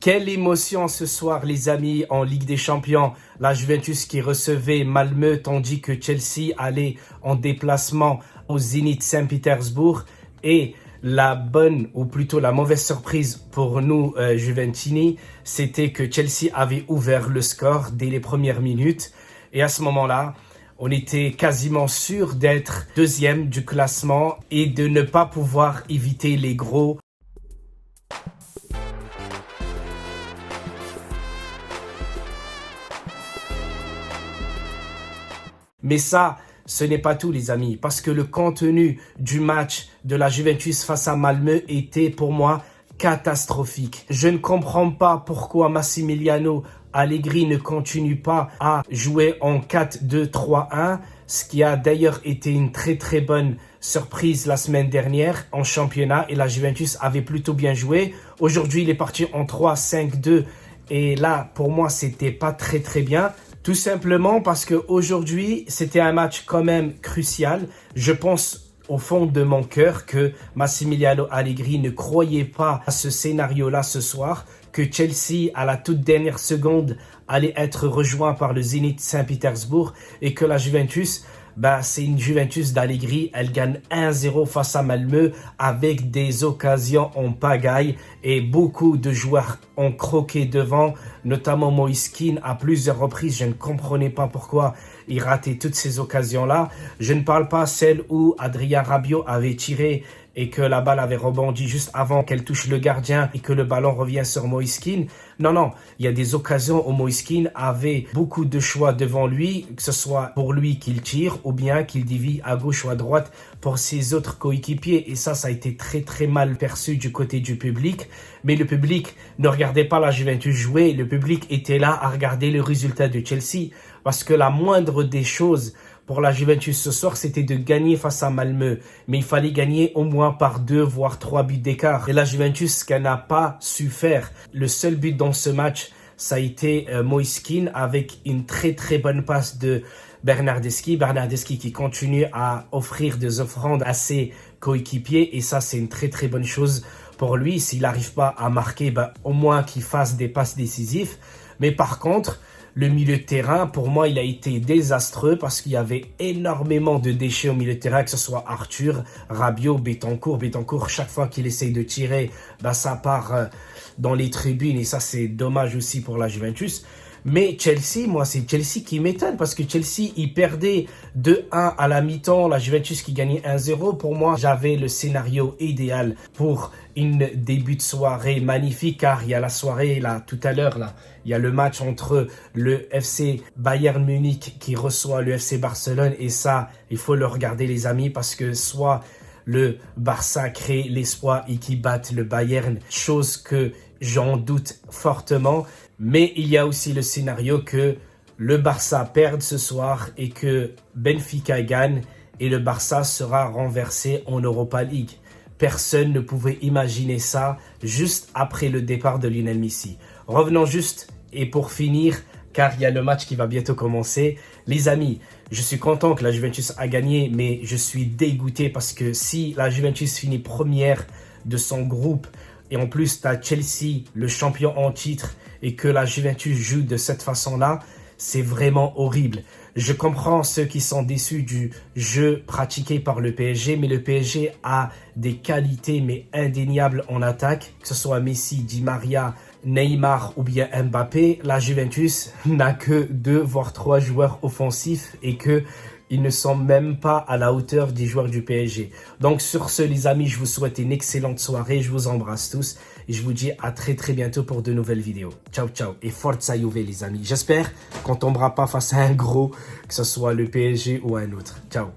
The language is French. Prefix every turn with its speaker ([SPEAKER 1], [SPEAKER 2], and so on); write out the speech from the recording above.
[SPEAKER 1] Quelle émotion ce soir, les amis, en Ligue des Champions. La Juventus qui recevait Malmö, tandis que Chelsea allait en déplacement au Zénith Saint-Pétersbourg. Et la bonne, ou plutôt la mauvaise surprise pour nous, Juventini, c'était que Chelsea avait ouvert le score dès les premières minutes. Et à ce moment-là, on était quasiment sûr d'être deuxième du classement et de ne pas pouvoir éviter les gros. Mais ça, ce n'est pas tout, les amis, parce que le contenu du match de la Juventus face à Malmö était pour moi catastrophique. Je ne comprends pas pourquoi Massimiliano Allegri ne continue pas à jouer en 4-2-3-1, ce qui a d'ailleurs été une très bonne surprise la semaine dernière en championnat et la Juventus avait plutôt bien joué. Aujourd'hui, il est parti en 3-5-2 et là, pour moi, c'était pas très bien. Tout simplement parce qu'aujourd'hui, c'était un match quand même crucial. Je pense au fond de mon cœur que Massimiliano Allegri ne croyait pas à ce scénario-là ce soir, que Chelsea, à la toute dernière seconde, allait être rejoint par le Zénith Saint-Pétersbourg et que la Juventus, c'est une Juventus d'Allegri. Elle gagne 1-0 face à Malmö avec des occasions en pagaille et beaucoup de joueurs ont croqué devant, notamment Moise Kean à plusieurs reprises. Je ne comprenais pas pourquoi il ratait toutes ces occasions-là. Je ne parle pas celle où Adrien Rabiot avait tiré et que la balle avait rebondi juste avant qu'elle touche le gardien et que le ballon revient sur Moise Kean. Non, il y a des occasions où Moise Kean avait beaucoup de choix devant lui, que ce soit pour lui qu'il tire ou bien qu'il dévie à gauche ou à droite pour ses autres coéquipiers. Et ça a été très mal perçu du côté du public. Mais le public ne regardait pas la Juventus jouer, le public était là à regarder le résultat de Chelsea. Parce que la moindre des choses pour la Juventus ce soir, c'était de gagner face à Malmö. Mais il fallait gagner au moins par 2 voire 3 buts d'écart. Et la Juventus, ce qu'elle n'a pas su faire, le seul but dans ce match, ça a été Moise Kean avec une très bonne passe de Bernardeschi. Bernardeschi qui continue à offrir des offrandes à ses coéquipiers. Et ça, c'est une très bonne chose pour lui. S'il n'arrive pas à marquer, au moins qu'il fasse des passes décisives. Mais par contre, le milieu de terrain, pour moi, il a été désastreux parce qu'il y avait énormément de déchets au milieu de terrain, que ce soit Arthur, Rabiot, Bentancur. Bentancur, chaque fois qu'il essaye de tirer, ça part dans les tribunes et ça, c'est dommage aussi pour la Juventus. Mais Chelsea, moi, c'est Chelsea qui m'étonne parce que Chelsea, il perdait 2-1 à la mi-temps, la Juventus qui gagnait 1-0. Pour moi, j'avais le scénario idéal pour une début de soirée magnifique car il y a la soirée, là, tout à l'heure, là, il y a le match entre le FC Bayern Munich qui reçoit le FC Barcelone et ça, il faut le regarder, les amis, parce que soit le Barça crée l'espoir et qui batte le Bayern, chose que j'en doute fortement. Mais il y a aussi le scénario que le Barça perde ce soir et que Benfica gagne et le Barça sera renversé en Europa League. Personne ne pouvait imaginer ça juste après le départ de Lionel Messi. Revenons juste et pour finir, car il y a le match qui va bientôt commencer. Les amis, je suis content que la Juventus a gagné, mais je suis dégoûté parce que si la Juventus finit première de son groupe et en plus tu as Chelsea, le champion en titre, et que la Juventus joue de cette façon-là, c'est vraiment horrible. Je comprends ceux qui sont déçus du jeu pratiqué par le PSG, mais le PSG a des qualités mais indéniables en attaque, que ce soit Messi, Di Maria, Neymar ou bien Mbappé. La Juventus n'a que 2 voire 3 joueurs offensifs et que ils ne sont même pas à la hauteur des joueurs du PSG. Donc sur ce, les amis, je vous souhaite une excellente soirée. Je vous embrasse tous et je vous dis à très bientôt pour de nouvelles vidéos. Ciao et Forza Juve, les amis. J'espère qu'on tombera pas face à un gros, que ce soit le PSG ou un autre. Ciao.